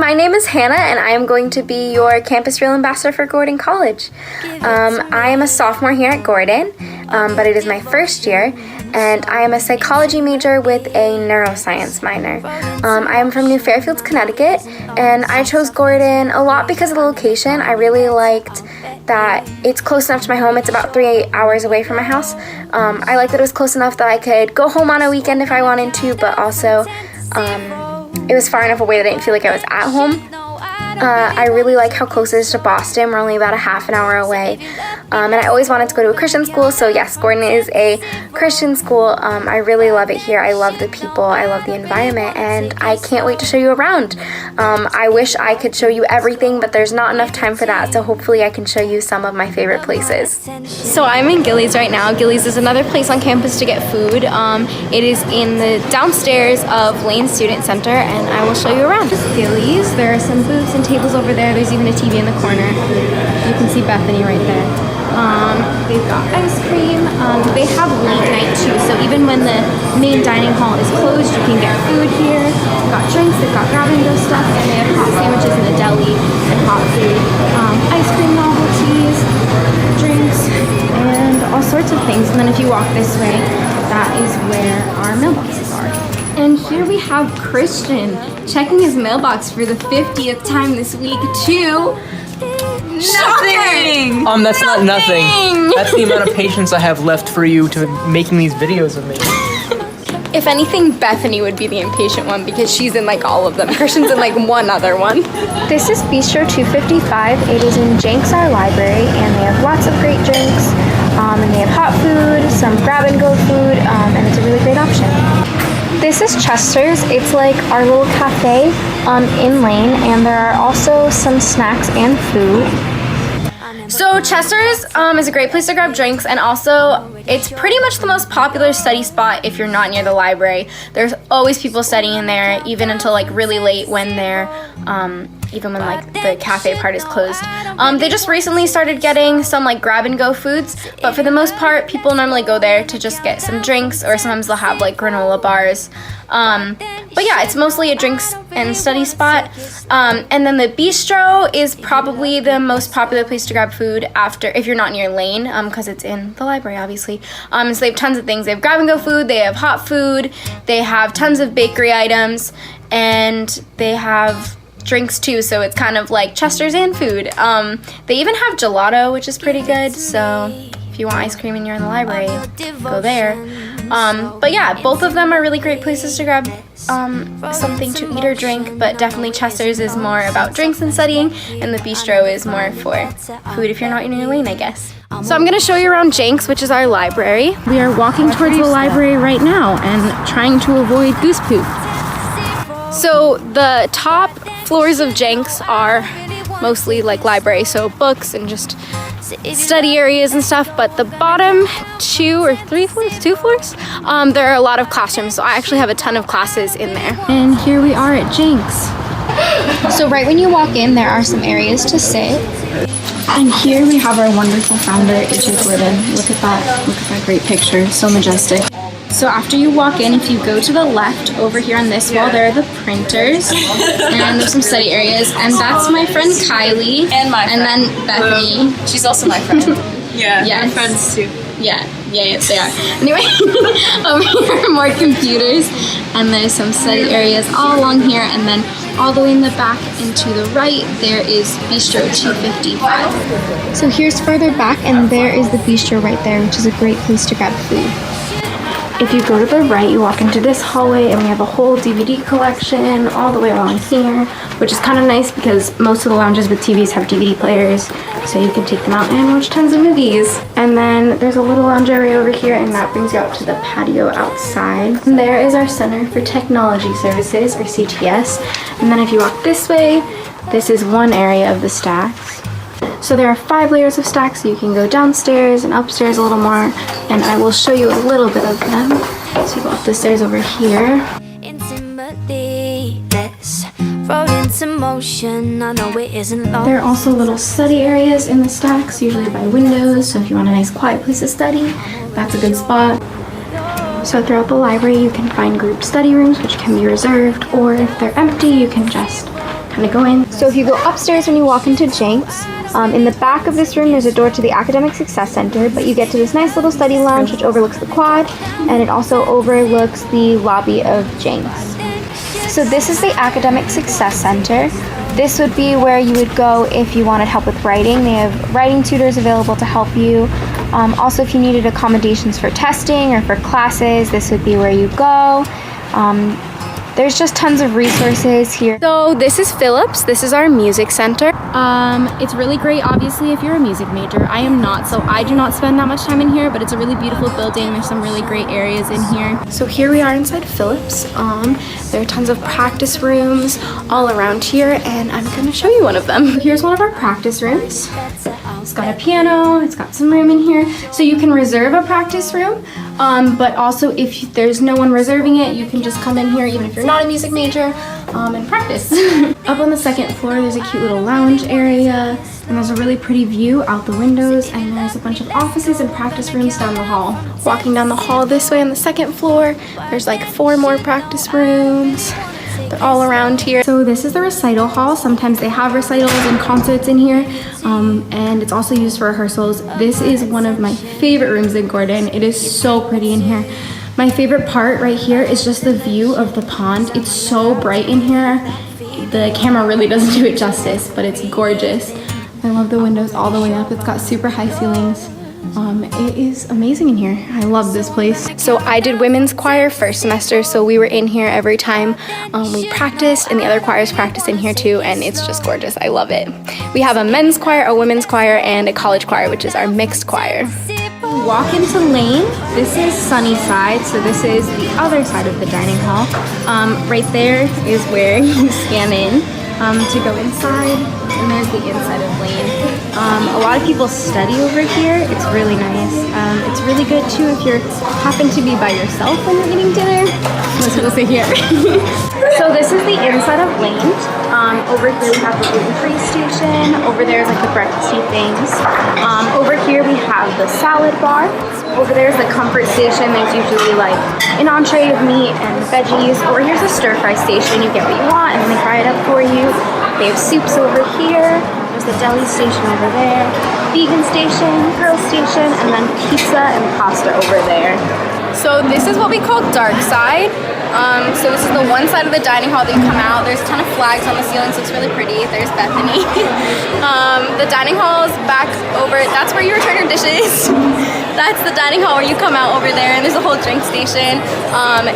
my name is Hannah, and I am going to be your Campus Reel Ambassador for Gordon College. I am a sophomore here at Gordon, but it is my first year, and I am a psychology major with a neuroscience minor. I am from New Fairfield, Connecticut, and I chose Gordon a lot because of the location. I really liked that it's close enough to my home. It's about 3 hours away from my house. I liked that it was close enough that I could go home on a weekend if I wanted to, but also it was far enough away that I didn't feel like I was at home. I really like how close it is to Boston. We're only about a half an hour away. And I always wanted to go to a Christian school, so yes, Gordon is a Christian school. I really love it here. I love the people, I love the environment, and I can't wait to show you around. I wish I could show you everything, but there's not enough time for that, so hopefully I can show you some of my favorite places. So I'm in Gillies right now. Gillies is another place on campus to get food. It is in the downstairs of Lane Student Center, and I will show you around. Gillies, there are some booths and tables over there. There's even a TV in the corner. You can see Bethany right there. They've got ice cream. They have late night too, so even when the main dining hall is closed, you can get food here. They've got drinks, they've got grab-and-go stuff, and they have hot sandwiches in the deli and hot food. Ice cream novelties, drinks, and all sorts of things. And then if you walk this way, that is where our mailboxes are. And here we have Christian checking his mailbox for the 50th time this week too. Nothing! That's not nothing. That's the amount of patience I have left for you to making these videos of me. If anything, Bethany would be the impatient one because she's in like all of them. Christian's in like one other one. This is Bistro 255. It is in Jenks-R Library, and they have lots of great drinks. And they have hot food, some grab-and-go food, and it's a really great option. This is Chester's. It's like our little cafe in Lane, and there are also some snacks and food. So Chester's is a great place to grab drinks, and also it's pretty much the most popular study spot if you're not near the library. There's always people studying in there, even until like really late when they're even when like the cafe part is closed. They just recently started getting some like grab and go foods, but for the most part people normally go there to just get some drinks, or sometimes they'll have like granola bars. But yeah, it's mostly a drinks and study spot. And then the bistro is probably the most popular place to grab food after, if you're not near Lane, because it's in the library obviously. So they have tons of things. They have grab and go food, they have hot food, they have tons of bakery items, and they have drinks too, so it's kind of like Chester's and food. They even have gelato, which is pretty good, so if you want ice cream and you're in the library, go there. But yeah, both of them are really great places to grab something to eat or drink, but definitely Chester's is more about drinks and studying, and the bistro is more for food if you're not in your lane, I guess. So I'm going to show you around Jenks, which is our library. We are walking towards the library right now and trying to avoid goose poop. So the top floors of Jenks are mostly like library, so books and just study areas and stuff, but the bottom two floors, there are a lot of classrooms, so I actually have a ton of classes in there. And here we are at Jenks. So right when you walk in, there are some areas to sit. And here we have our wonderful founder, AJ Gordon. Look at that great picture, so majestic. So after you walk in, if you go to the left, over here on this wall, there are the printers, and there's some study areas, and that's my friend Kylie, and then Bethany. She's also my friend. Yeah, yes. We're friends too. Yeah, they are. Anyway, over here are more computers, and there's some study areas all along here, and then all the way in the back and to the right, there is Bistro 255. So here's further back, and there is the bistro right there, which is a great place to grab food. If you go to the right, you walk into this hallway, and we have a whole DVD collection all the way along here, which is kind of nice because most of the lounges with TVs have DVD players, so you can take them out and watch tons of movies. And then there's a little lounge area over here, and that brings you out to the patio outside. And there is our Center for Technology Services, or CTS. And then if you walk this way, this is one area of the stacks. So there are 5 layers of stacks, so you can go downstairs and upstairs a little more, and I will show you a little bit of them. So you go up the stairs over here. There are also little study areas in the stacks, usually by windows, so if you want a nice quiet place to study, that's a good spot. So throughout the library you can find group study rooms, which can be reserved, or if they're empty you can just kind of go in. So if you go upstairs when you walk into Jenks, in the back of this room there's a door to the Academic Success Center, but you get to this nice little study lounge which overlooks the quad, and it also overlooks the lobby of Jenks. So this is the Academic Success Center. This would be where you would go if you wanted help with writing. They have writing tutors available to help you. Also, if you needed accommodations for testing or for classes, this would be where you go. There's just tons of resources here. So this is Phillips. This is our music center. It's really great, obviously, if you're a music major. I am not, so I do not spend that much time in here, but it's a really beautiful building. There's some really great areas in here. So here we are inside Phillips. There are tons of practice rooms all around here, and I'm gonna show you one of them. Here's one of our practice rooms. It's got a piano, it's got some room in here. So you can reserve a practice room, but also if there's no one reserving it, you can just come in here even if you're not a music major and practice. Up on the second floor, there's a cute little lounge area, and there's a really pretty view out the windows, and there's a bunch of offices and practice rooms down the hall. Walking down the hall this way on the second floor, there's like 4 more practice rooms. They're all around here. So this is the Recital Hall. Sometimes they have recitals and concerts in here, and it's also used for rehearsals. This is one of my favorite rooms in Gordon. It is so pretty in here. My favorite part right here is just the view of the pond. It's so bright in here. The camera really doesn't do it justice, but it's gorgeous. I love the windows all the way up. It's got super high ceilings. It is amazing in here. I love this place. So I did women's choir first semester, so we were in here every time we practiced, and the other choirs practiced in here too, and it's just gorgeous. I love it. We have a men's choir, a women's choir, and a college choir, which is our mixed choir. Walk into Lane. This is Sunnyside, so this is the other side of the dining hall. Right there is where you scan in to go inside, and there's the inside of Lane. A lot of people study over here. It's really nice. It's really good too if you happen to be by yourself when you're eating dinner. Most people sit here. So this is the inside of Lane. Over here we have the gluten-free station. Over there is like the breakfasty things. Over here we have the salad bar. Over there is the comfort station. There's usually like an entree of meat and veggies. Over here's a stir-fry station. You get what you want and they fry it up for you. They have soups over here. There's the deli station over there, vegan station, grill station, and then pizza and pasta over there. So this is what we call dark side. So this is the one side of the dining hall that you come out. There's a ton of flags on the ceiling, so it's really pretty. There's Bethany. The dining hall is back over. That's where you return your dishes. That's the dining hall where you come out over there, and there's a whole drink station.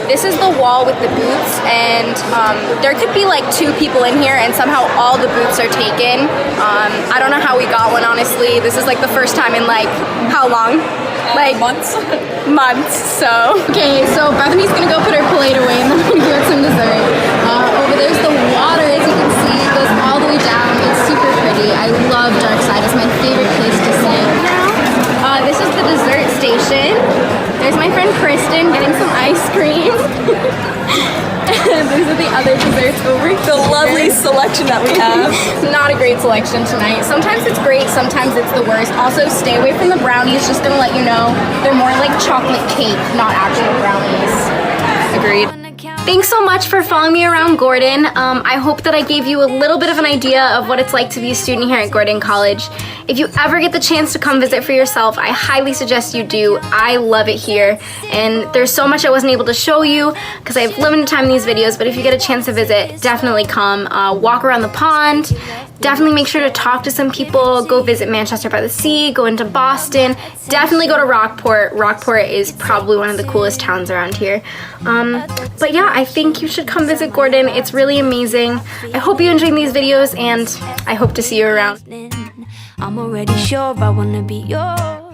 This is the wall with the booths, and there could be like 2 people in here, and somehow all the booths are taken. I don't know how we got one, honestly. This is like the first time in like, how long? Like months. So okay, so Bethany's gonna go put her plate away, and then we're gonna give her some dessert. Over there's the water, as you can see, it goes all the way down. It's super pretty. I love Dark Side. It's my favorite place to sit now. This is the dessert station. There's my friend Kristen getting some ice cream. These are the other desserts over here. The lovely selection that we have. Not a great selection tonight. Sometimes it's great, sometimes it's the worst. Also, stay away from the brownies, just gonna let you know. They're more like chocolate cake, not actual brownies. Agreed. Thanks so much for following me around Gordon. I hope that I gave you a little bit of an idea of what it's like to be a student here at Gordon College. If you ever get the chance to come visit for yourself, I highly suggest you do. I love it here, and there's so much I wasn't able to show you because I have limited time in these videos, but if you get a chance to visit, definitely come. Walk around the pond. Definitely make sure to talk to some people. Go visit Manchester by the Sea. Go into Boston. Definitely go to Rockport. Rockport is probably one of the coolest towns around here. But yeah, I think you should come visit Gordon. It's really amazing. I hope you enjoyed these videos, and I hope to see you around. I'm already sure I wanna be yours.